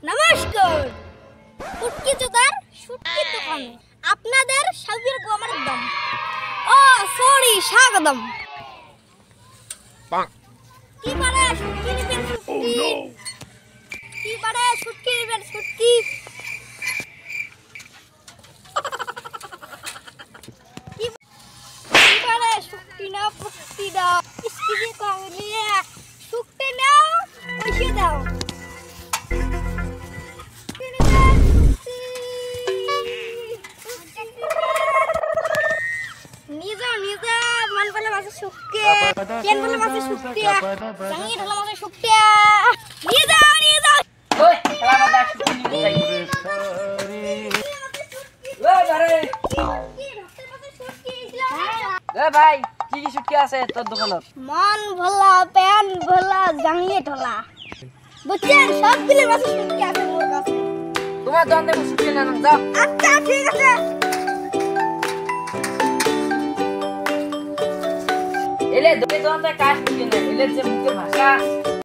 নমস্কার। ফুটকি চোদার শুটকি দোকান আপনাদের সবির গোমার দম। ও সরি স্বাগতম। কি মানে শুটকি নিবেন শুটকি? কি মানে শুটকি নিবেন শুটকি? কি মানে শুটকি না পুটকি দাও? ইসকি কংলিয়ে শুটকি নাও পয়সা দাও। নিজা মন বলে মাছে শুটকি কেন বলে মাছে শুটকি জাঙ্গি ঢলা মাছে শুটকি নিয়ে যাও ওই খেলা বাদা শুটকি নিয়ে যাই ওই বারে এ ভাই কি কি শুটকি আছে তোর দোকানত? মন ভোলা প্যান ভোলা জাঙ্গি ঢলা বুঝছেন সবগুলো মাছে শুটকি আছে মোর কাছে। তোমার দোকানে শুটকি না যাও। আচ্ছা ঠিক আছে। এলে দোকানে কাজ শুটকি না এলে যে মুখের ভাষা